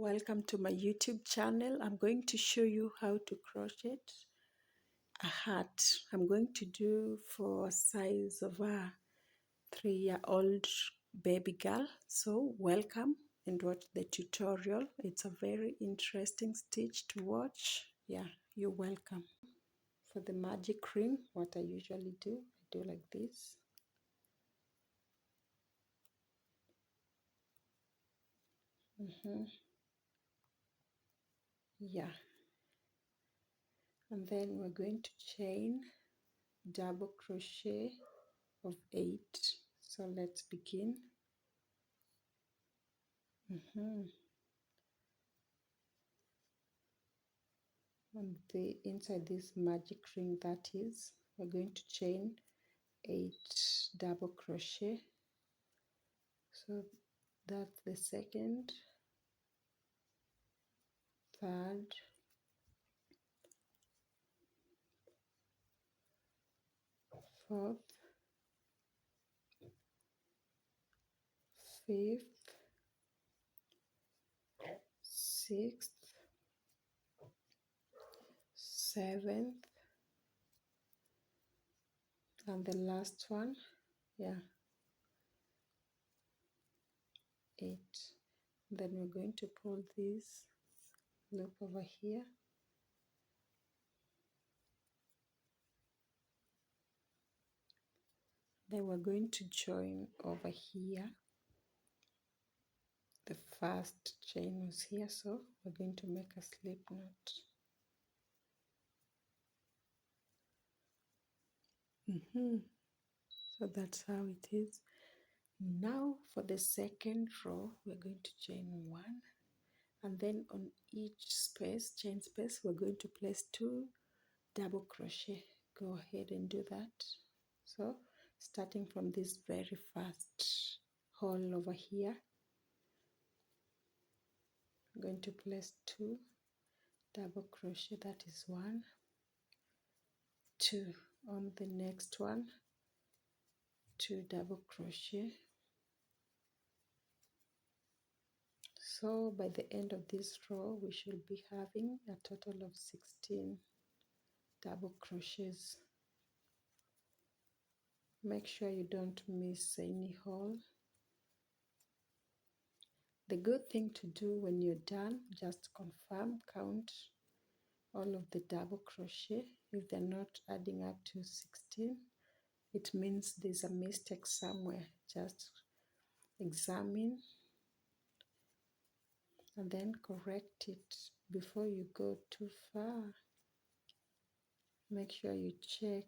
welcome to my YouTube channel. I'm going to show you how to crochet a hat. I'm going to do for a size of a 3-year-old baby girl. So welcome and watch the tutorial. It's a very interesting stitch to watch. Yeah, you're welcome. For the magic ring, what I usually do, I do like this. Yeah, and then we're going to chain double crochet of 8. So let's begin. On the inside this magic ring, that is, we're going to chain 8 double crochet. So that's the second, third, fourth, fifth, sixth, seventh, and the last one, yeah, 8. Then we're going to pull this loop over here. Then we're going to join over here. The first chain was here, so we're going to make a slip knot. So that's how it is. Now for the second row, we're going to chain 1, and then on each space, chain space, we're going to place 2 double crochet. Go ahead and do that. So starting from this very first hole over here, I'm going to place 2 double crochet. That is 1, 2. On the next one, 2 double crochet. So by the end of this row, we should be having a total of 16 double crochets. Make sure you don't miss any hole. The good thing to do when you're done, just confirm, count all of the double crochet. If they're not adding up to 16, it means there's a mistake somewhere. Just examine and then correct it before you go too far. Make sure you check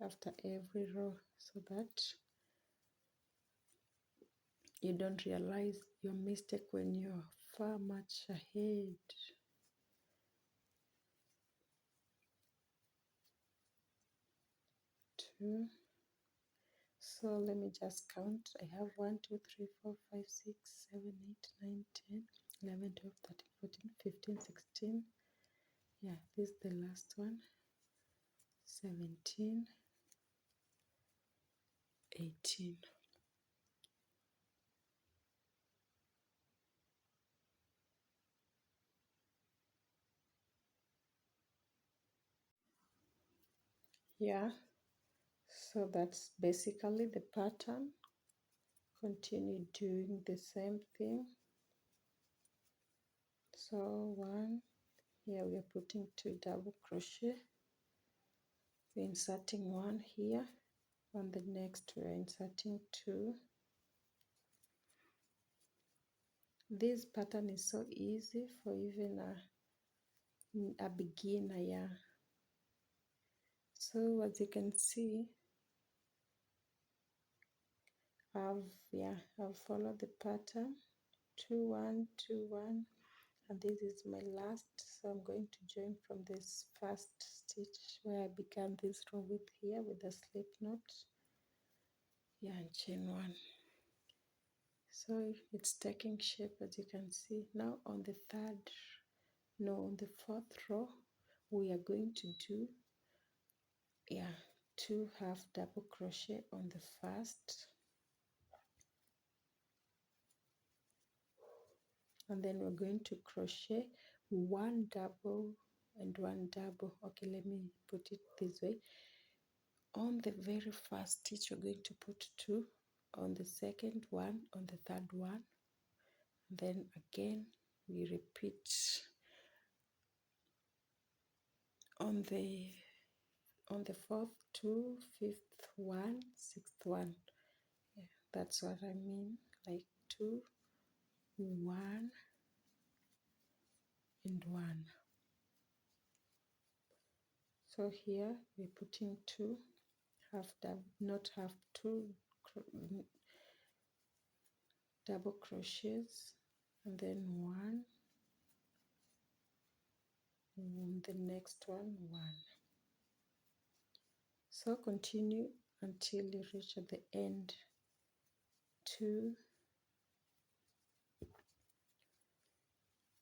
after every row so that you don't realize your mistake when you're far much ahead. 2. So let me just count. I have 1, 2, 3, 4, 5, 6, 7, 8, 9, 10, 11, 12, 13, 14, 15, 16. Yeah, this is the last one. 17, 18. Yeah, so that's basically the pattern. Continue doing the same thing. So 1, here we are putting 2 double crochet. We're inserting 1 here. On the next, we're inserting 2. This pattern is so easy for even a beginner, yeah. So as you can see, I've followed the pattern 2 1 2 1, and this is my last. So I'm going to join from this first stitch where I began this row with here with a slip knot, yeah, and chain 1. So it's taking shape, as you can see. Now on the on the 4th row, we are going to do, yeah, 2 half double crochet on the first, and then we're going to crochet one double and one double. Okay, let me put it this way. On the very first stitch, we're going to put 2, on the second one, on the third one, then again we repeat on the fourth 2, fifth 1, sixth 1. Yeah, that's what I mean, like 2, 1 and 1. So here we're putting 2 half double, not half, 2 double crochets, and then 1, and the next one 1. So continue until you reach at the end. 2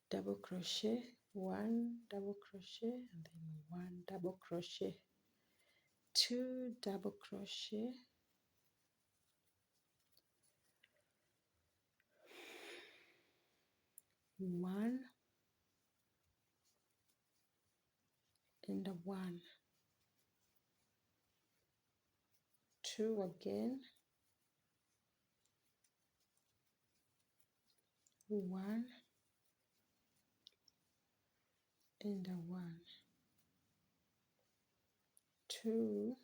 double crochet, 1 double crochet, and then 1 double crochet, 2 double crochet, 1 and a 1, 2 again, 1 and a 1, 2,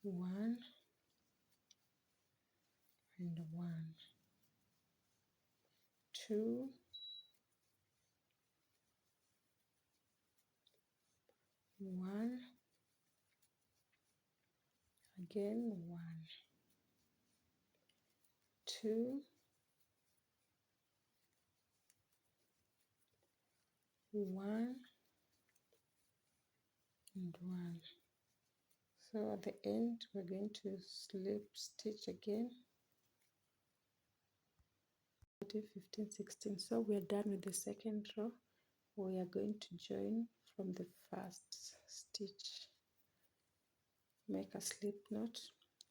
1 and a 1, 2, 1, again 1, 2, 1 and 1. So at the end we're going to slip stitch again, 14, 15, 16. So we are done with the second row. We are going to join from the first stitch, make a slip knot.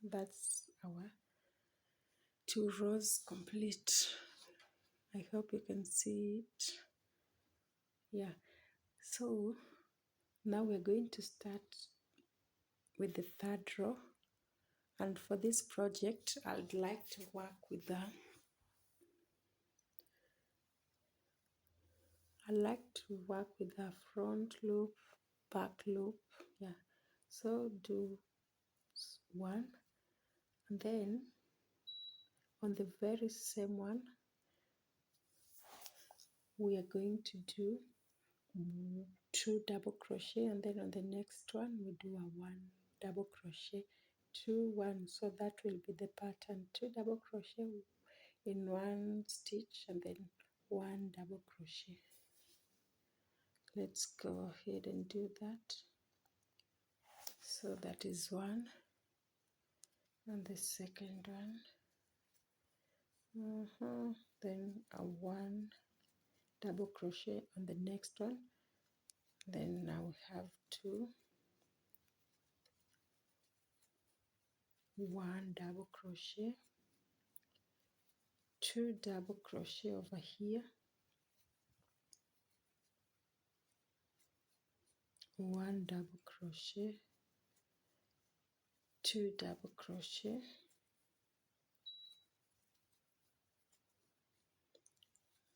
That's our 2 rows complete. I hope you can see it. Yeah, so now we're going to start with the third row, and for this project I'd like to work with a front loop, back loop. Yeah, so do 1, and then on the very same one we are going to do 2 double crochet, and then on the next one we do a 1 double crochet, 2, 1. So that will be the pattern: 2 double crochet in 1 stitch and then 1 double crochet. Let's go ahead and do that. So that is 1, and the second one, then a 1 double crochet on the next one, then now we have 2, 1 double crochet, 2 double crochet over here, 1 double crochet, 2 double crochet,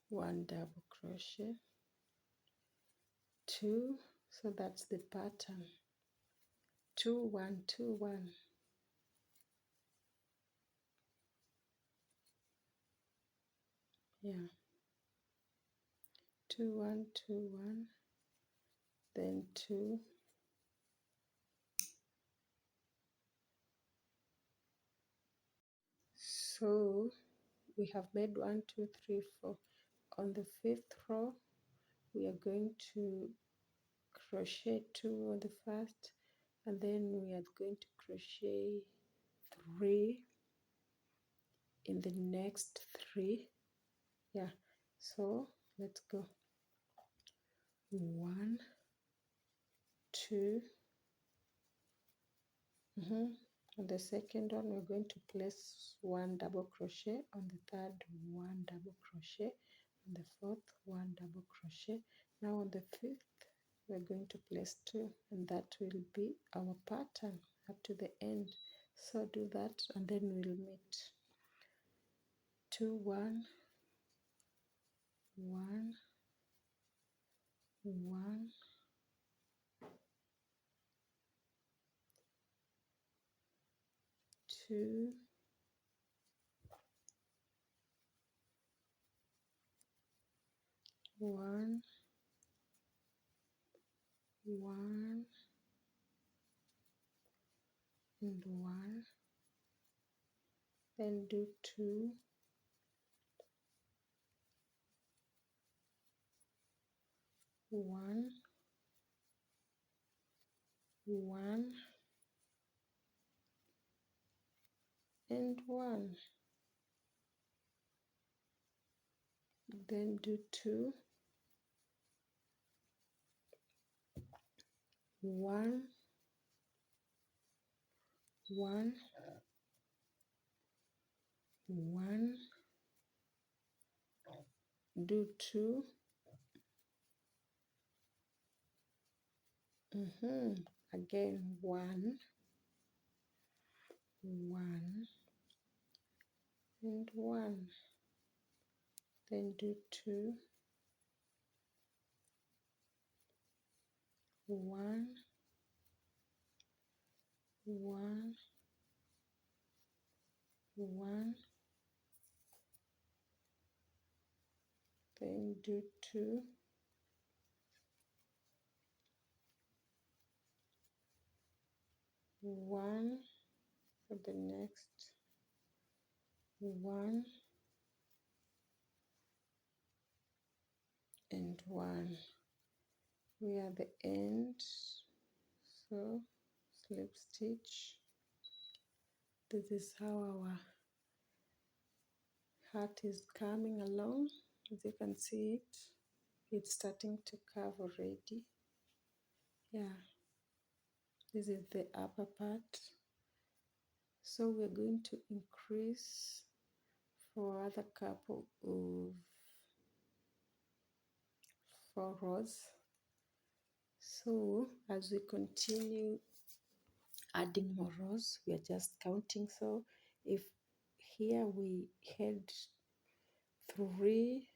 1 double crochet, 2. So that's the pattern: 2, 1, 2, 1. Yeah, 2, 1, 2, 1, then 2, so we have made 1, 2, 3, 4. On the 5th row we are going to crochet 2 on the first, and then we are going to crochet 3 in the next 3. Yeah, so let's go. 1, 2, On the second one, we're going to place one double crochet, on the third one double crochet, on the fourth one double crochet. Now on the fifth, we're going to place two, and that will be our pattern up to the end. So do that, and then we'll meet. 2 1 1 1 2 1 1 and 1, then do 2 1 1 and 1, then do 2 1 1 1, do 2 again 1 1 and 1, then do 2 1 1 1, then do 2 1 for the next 1 and 1. We are the end, so slip stitch. This is how our heart is coming along. As you can see it's starting to curve already. Yeah, this is the upper part. So we're going to increase for other couple of 4 rows. So as we continue adding more rows, we are just counting. So if here we had 3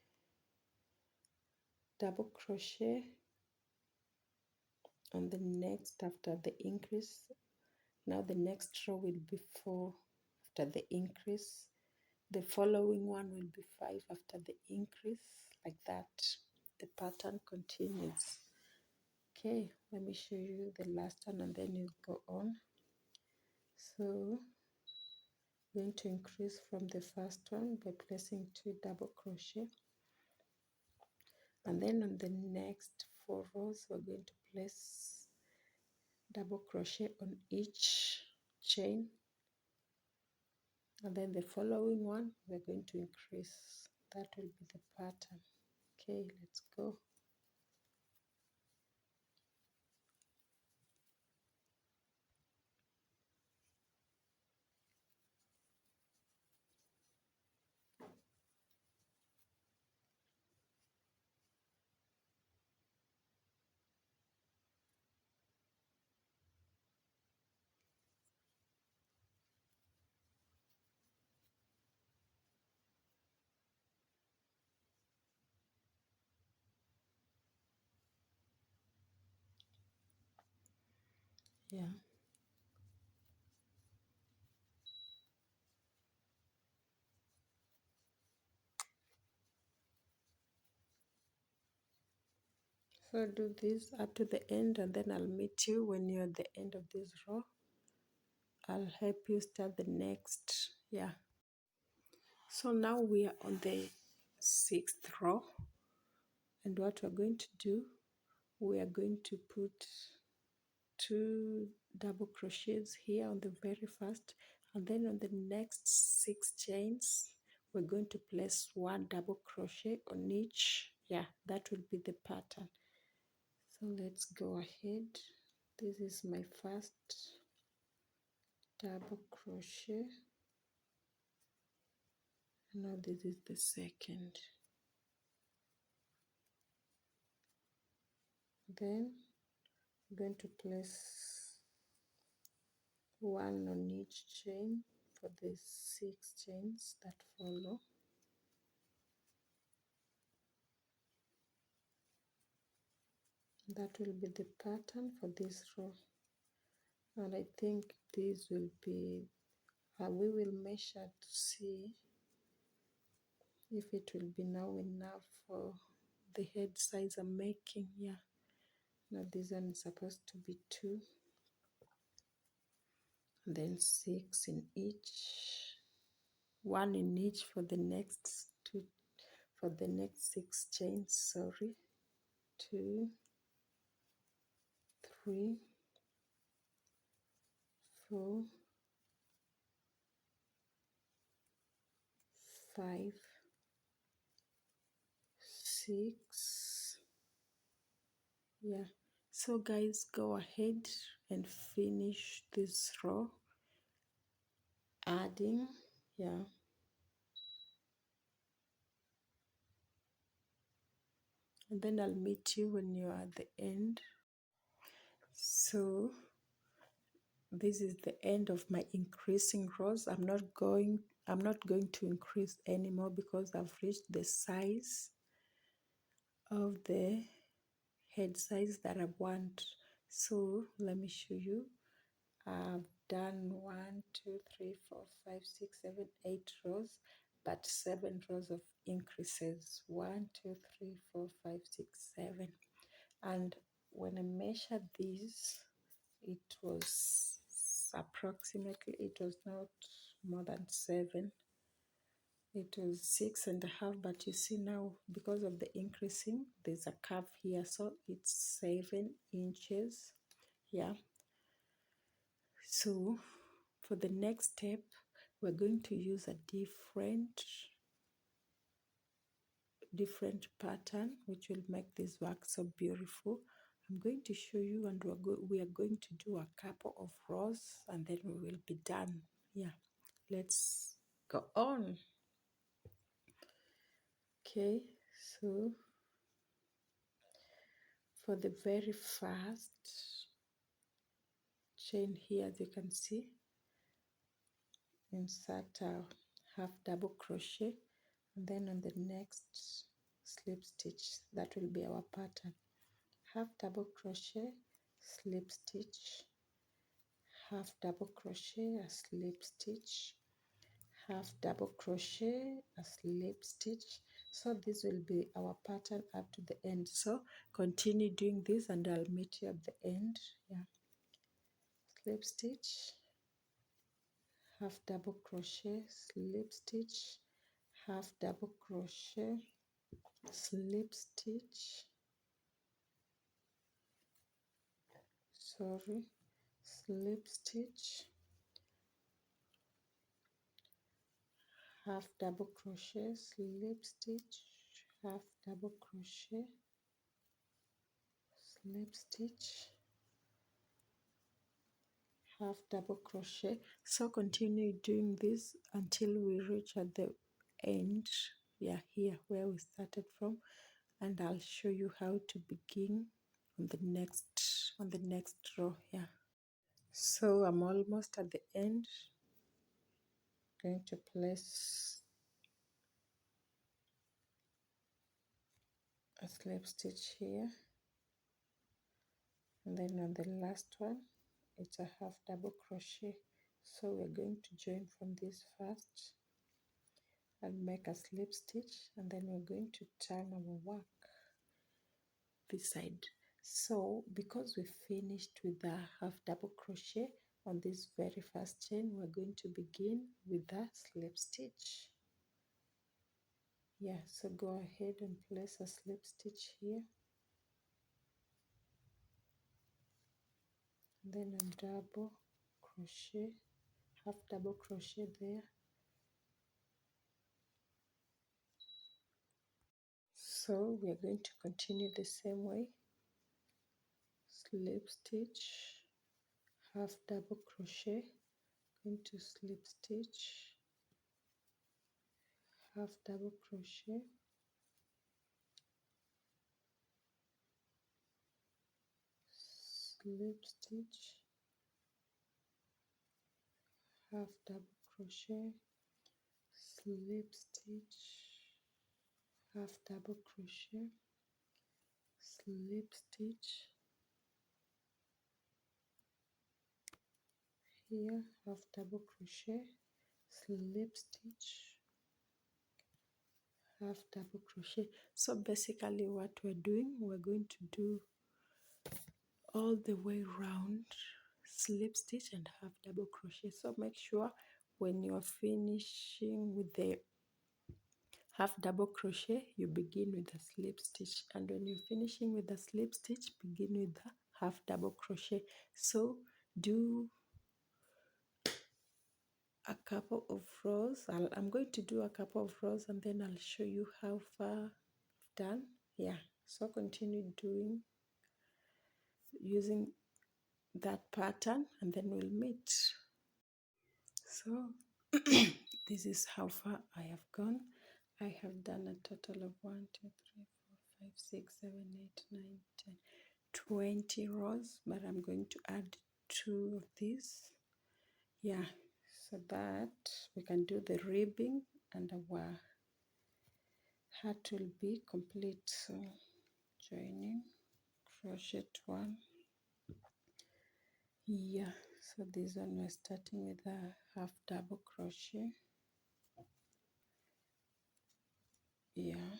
double crochet on the next after the increase, now the next row will be 4 after the increase, the following one will be 5 after the increase, like that the pattern continues. Okay, let me show you the last one and then you go on. So I'm going to increase from the first one by placing 2 double crochet, and then on the next 4 rows we're going to place double crochet on each chain, and then the following one we're going to increase. That will be the pattern. Okay, let's go. Yeah, so do this up to the end, and then I'll meet you when you're at the end of this row. I'll help you start the next. Yeah, so now we are on the 6th row, and what we're going to do, we are going to put 2 double crochets here on the very first, and then on the next 6 chains we're going to place 1 double crochet on each. Yeah, that will be the pattern. So let's go ahead. This is my first double crochet. Now this is the second. Then I'm going to place one on each chain for the 6 chains that follow. That will be the pattern for this row, and I think this will be we will measure to see if it will be now enough for the head size I'm making. Yeah, now this one is supposed to be 2, then 6 in each, 1 in each for the next 2, for the next 6 chains, sorry. 2, 3, 4, 5, 6. Yeah, so guys, go ahead and finish this row adding. Yeah, and then I'll meet you when you're at the end. So this is the end of my increasing rows. I'm not going to increase anymore because I've reached the size of the head size that I want. So let me show you. I've done 1, 2, 3, 4, 5, 6, 7, 8 rows, but 7 rows of increases. 1, 2, 3, 4, 5, 6, 7. And when I measured these, it was approximately, it was not more than 7. It was 6.5, but you see now, because of the increasing, there's a curve here, so it's 7 inches. Yeah. So for the next step, we're going to use a different pattern, which will make this work so beautiful. I'm going to show you, and we are going to do a couple of rows, and then we will be done. Yeah, let's go on. Okay, so for the very first chain here, as you can see, insert a half double crochet, and then on the next slip stitch, that will be our pattern. Half double crochet, slip stitch, half double crochet, a slip stitch, half double crochet, a slip stitch. So this will be our pattern up to the end. So continue doing this and I'll meet you at the end. Yeah, slip stitch, half double crochet, slip stitch, half double crochet, slip stitch, sorry, slip stitch, half double crochet, slip stitch, half double crochet, slip stitch, half double crochet. So continue doing this until we reach at the end. Yeah, here where we started from, and I'll show you how to begin on the next row here. So I'm almost at the end. Going to place a slip stitch here, and then on the last one it's a half double crochet. So we're going to join from this first and make a slip stitch, and then we're going to turn our work this side. So because we finished with the half double crochet on this very first chain, we're going to begin with the slip stitch. Yeah, so go ahead and place a slip stitch here, then a double crochet, half double crochet there. So we are going to continue the same way. Slip stitch, half double crochet, going to slip stitch, half double crochet, slip stitch, half double crochet, slip stitch, half double crochet, slip stitch, here half double crochet, slip stitch, half double crochet. So basically what we're doing, we're going to do all the way round slip stitch and half double crochet. So make sure when you're finishing with the half double crochet, you begin with the slip stitch, and when you're finishing with the slip stitch, begin with the half double crochet. So do a couple of rows. I'm going to do a couple of rows and then I'll show you how far I've done. Yeah, so continue doing using that pattern and then we'll meet. So this is how far I have gone. I have done a total of 1, 2, 3, 4, 5, 6, 7, 8, 9, 10, 20 rows, but I'm going to add 2 of these. Yeah, so that we can do the ribbing and our hat will be complete. So joining, crochet 1. Yeah, so this one we're starting with a half double crochet. Yeah,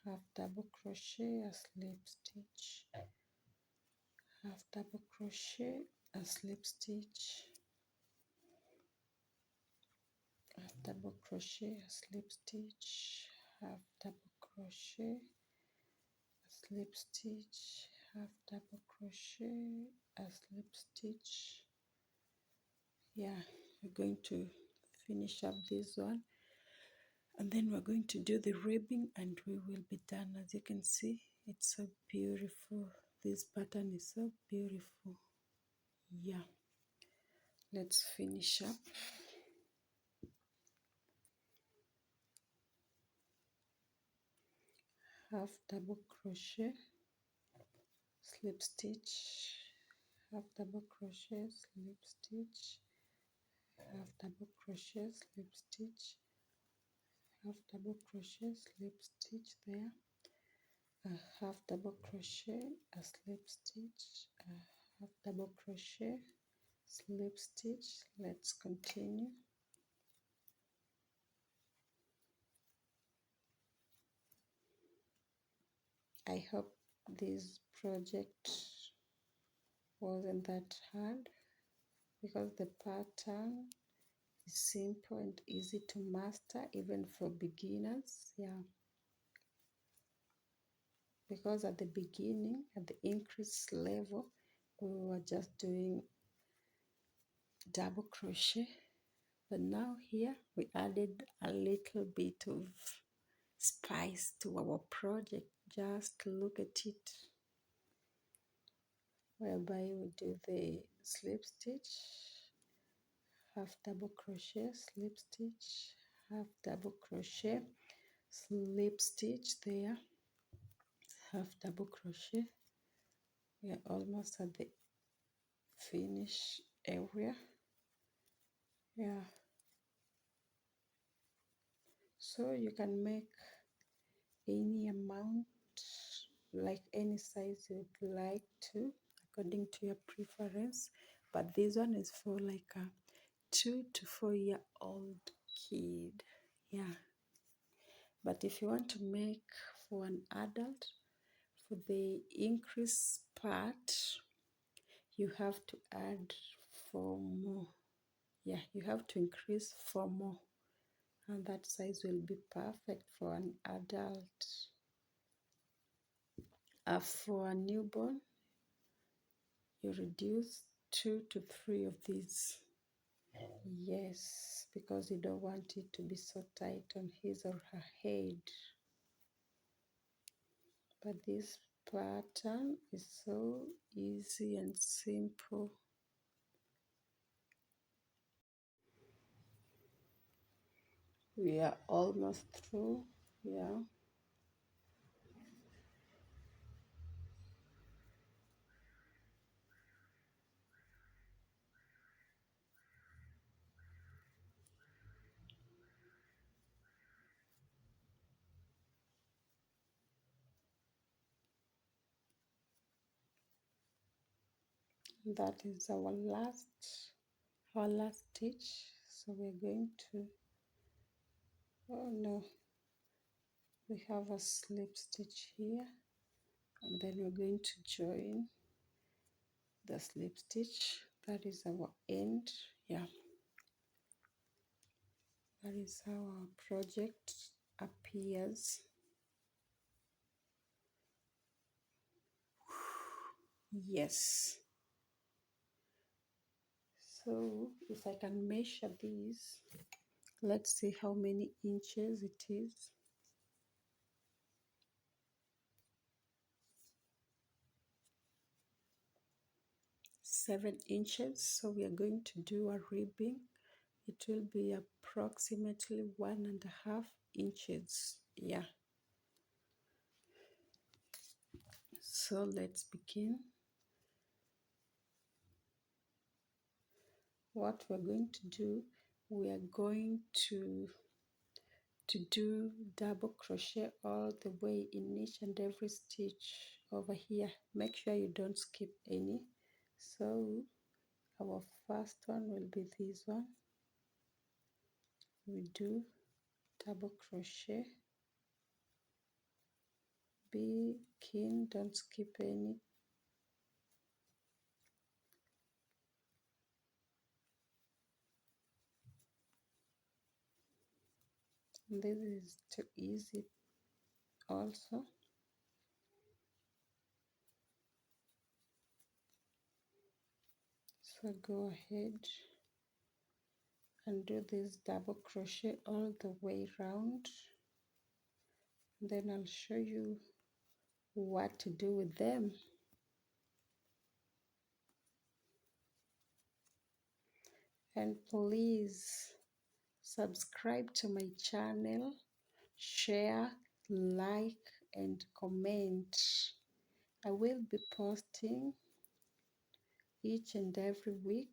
half double crochet, a slip stitch, half double crochet, a slip stitch, half double crochet, a slip stitch, half double crochet, a slip stitch, half double crochet, a slip stitch. Yeah, we're going to finish up this one and then we're going to do the ribbing and we will be done. As you can see, it's so beautiful. This pattern is so beautiful. Yeah, let's finish up. Half double crochet, slip stitch, half double crochet, slip stitch, half double crochet, slip stitch, half double crochet, slip stitch there, a half double crochet, a slip stitch, a half double crochet, slip stitch. Let's continue. I hope this project wasn't that hard because the pattern is simple and easy to master even for beginners. Yeah, because at the beginning, at the increase level, we were just doing double crochet, but now here we added a little bit of spice to our project. Just look at it, whereby we do the slip stitch, half double crochet, slip stitch, half double crochet, slip stitch there, half double crochet. We are almost at the finish area. Yeah, so you can make any amount, like any size you'd like to, according to your preference, but this one is for like a 2 to 4 year old kid. Yeah, but if you want to make for an adult, for the increase part, you have to add 4 more. Yeah, you have to increase 4 more, and that size will be perfect for an adult. For a newborn, you reduce 2 to 3 of these. Yes, because you don't want it to be so tight on his or her head. But this pattern is so easy and simple. We are almost through. Yeah. That is our last stitch. So we're going to, oh no, we have a slip stitch here, and then we're going to join the slip stitch. That is our end. Yeah, that is how our project appears. Yes. So if I can measure these, let's see how many inches it is. 7 inches. So we are going to do a ribbing. It will be approximately 1.5 inches. Yeah. So let's begin. What we're going to do, we are going to do double crochet all the way in each and every stitch over here. Make sure you don't skip any. So our first one will be this one. We do double crochet. Be keen, don't skip any. This is too easy also. So go ahead and do this double crochet all the way round. Then I'll show you what to do with them. And please subscribe to my channel, share, like, and comment. I will be posting each and every week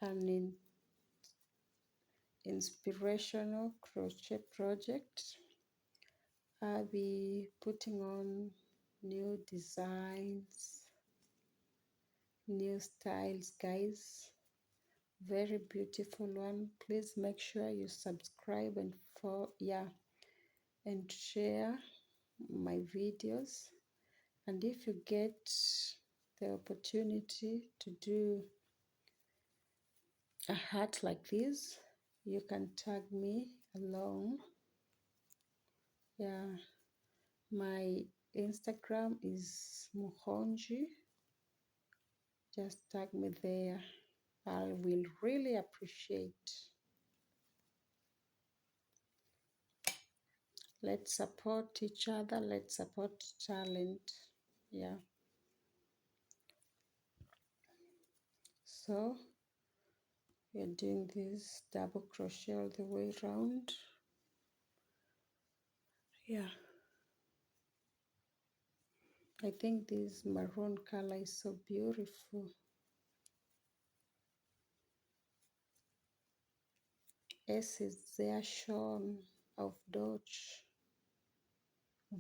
an inspirational crochet project. I'll be putting on new designs, new styles, guys. Very beautiful one. Please make sure you subscribe and and share my videos. And if you get the opportunity to do a hat like this, you can tag me along. Yeah, my Instagram is Muhonji. Just tag me there. I will really appreciate. Let's support each other. Let's support talent. Yeah. So we're doing this double crochet all the way around. Yeah. I think this maroon color is so beautiful. Es ist sehr schön auf Deutsch.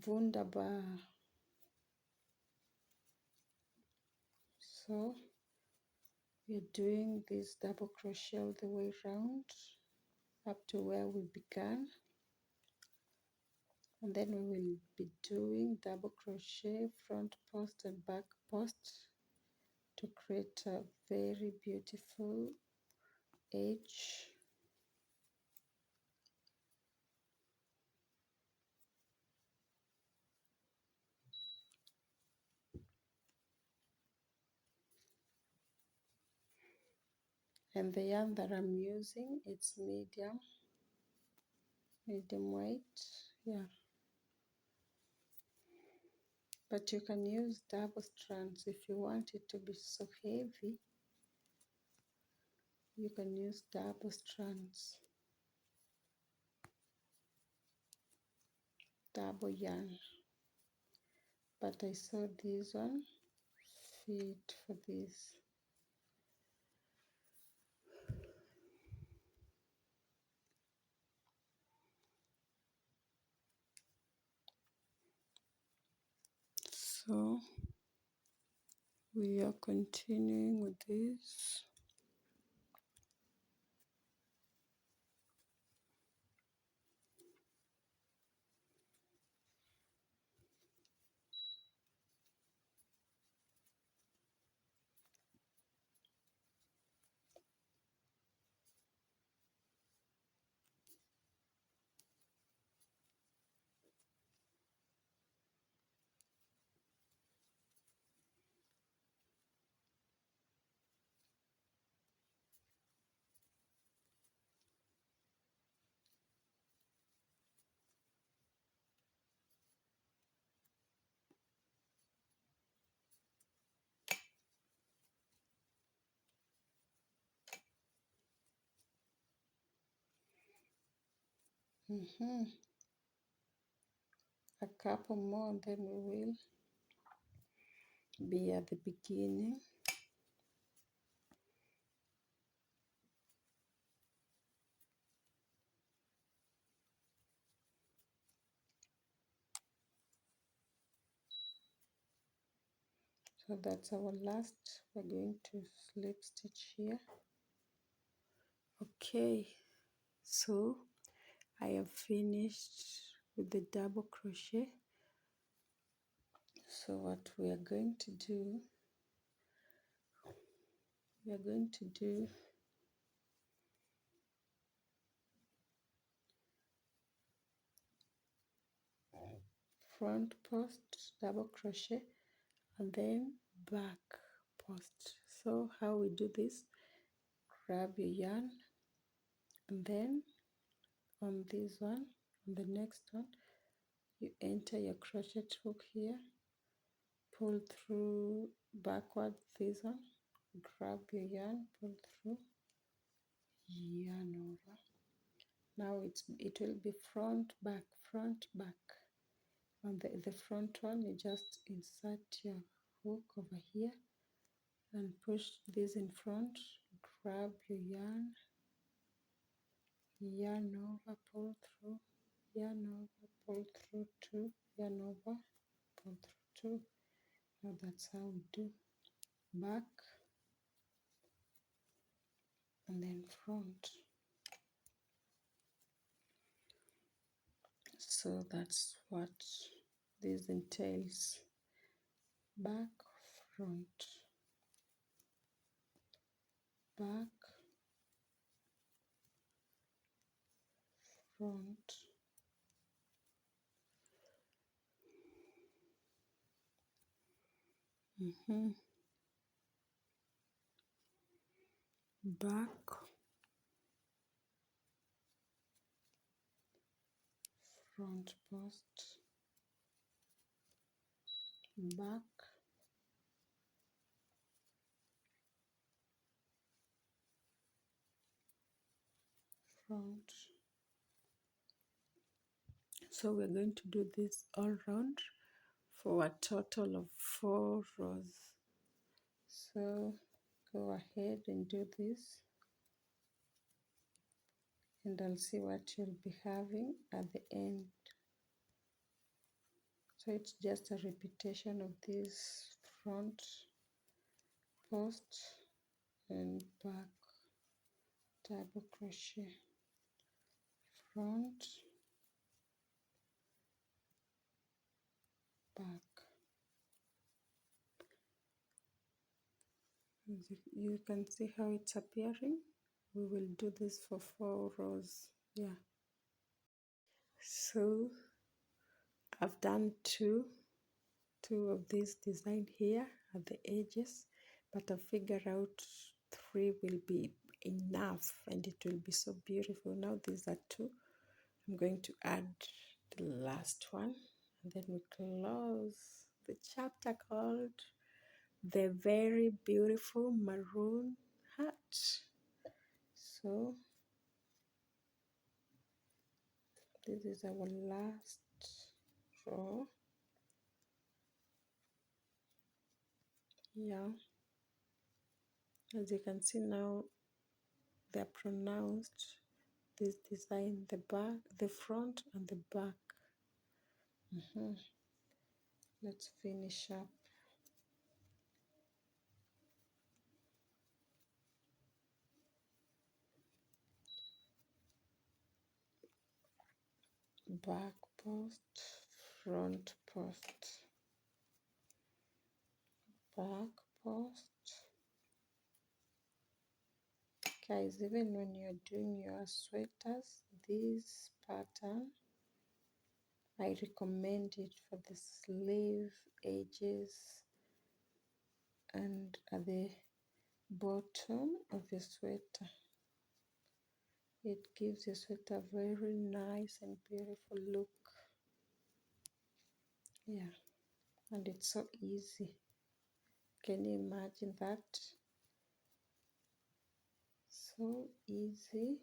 Wunderbar. So we're doing this double crochet all the way around up to where we began. And then we will be doing double crochet front post and back post to create a very beautiful edge. And the yarn that I'm using, it's medium weight. Yeah, but you can use double strands if you want it to be so heavy. You can use double strands, double yarn, but I saw this one fit for this. So we are continuing with this. A couple more, and then we will be at the beginning. So that's our last. We're going to slip stitch here. Okay, so I have finished with the double crochet. So what we are going to do, front post double crochet and then back post. So how we do this, grab your yarn and then on this one, on the next one, you enter your crochet hook here, pull through backward this one, grab your yarn, pull through, yarn over. Now it will be front back, front back. On the front one, you just insert your hook over here and push this in front, grab your yarn, yarn over, pull through, yarn over, pull through two, yarn over, pull through two. Now that's how we do back and then front. So that's what this entails: back, front, back, front, back, front post, back, front. So we're going to do this all round for a total of 4 rows. So go ahead and do this, and I'll see what you'll be having at the end. So it's just a repetition of this front post and back double crochet, front, back. You can see how it's appearing. We will do this for 4 rows. Yeah. So I've done two of these design here at the edges, but I'll figure out 3 will be enough and it will be so beautiful. Now these are 2. I'm going to add the last one and then we close the chapter called The Very Beautiful Maroon Hat. So this is our last row. Yeah, as you can see now, they're pronounced, this design, the back, the front and the back. Let's finish up. Back post, front post, back post. Guys, even when you're doing your sweaters, this pattern, I recommend it for the sleeve edges and at the bottom of the sweater. It gives the sweater a very nice and beautiful look. Yeah, and it's so easy. Can you imagine that? So easy.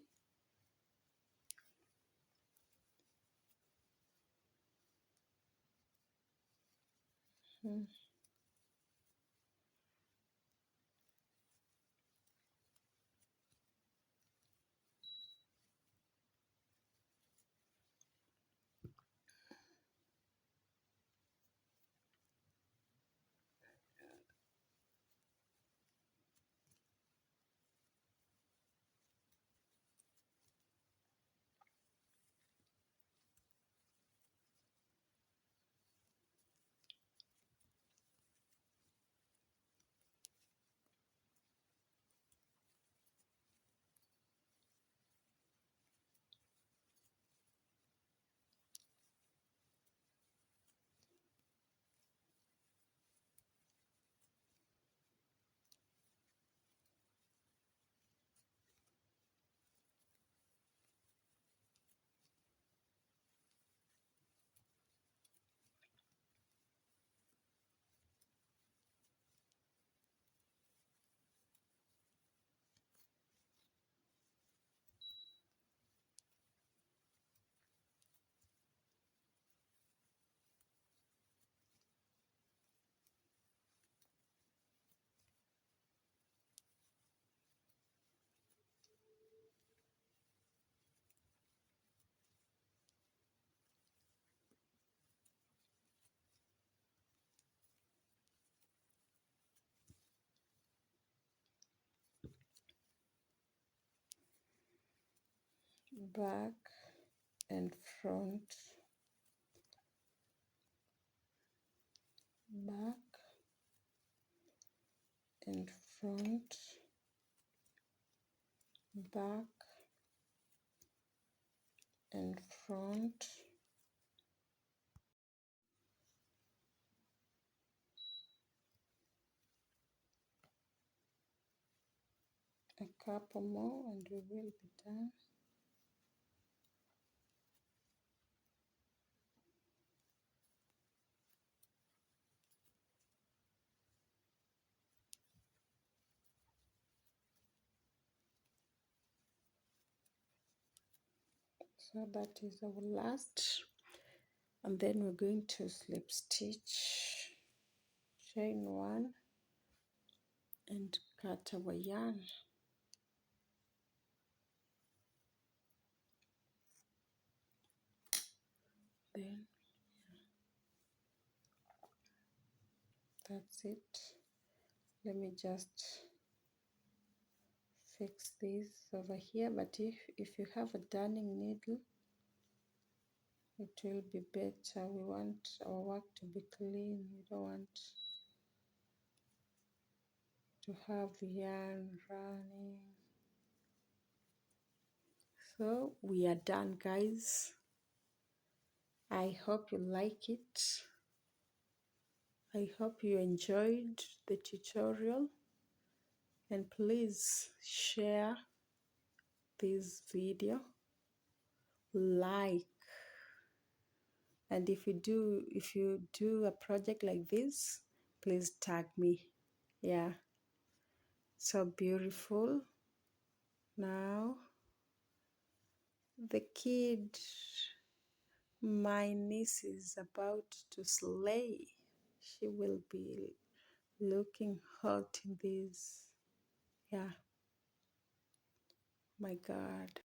Back and front, back and front, back and front, a couple more and we will be done. So that is our last, and then we're going to slip stitch, chain one and cut our yarn. Then that's it. Let me just fix this over here, but if you have a darning needle, it will be better. We want our work to be clean. We don't want to have yarn running. So we are done, guys. I hope you like it. I hope you enjoyed the tutorial, and please share this video, like, and if you do a project like this, please tag me. Yeah, so beautiful. Now the kid my niece is about to slay. She will be looking hot in this. Yeah. My God.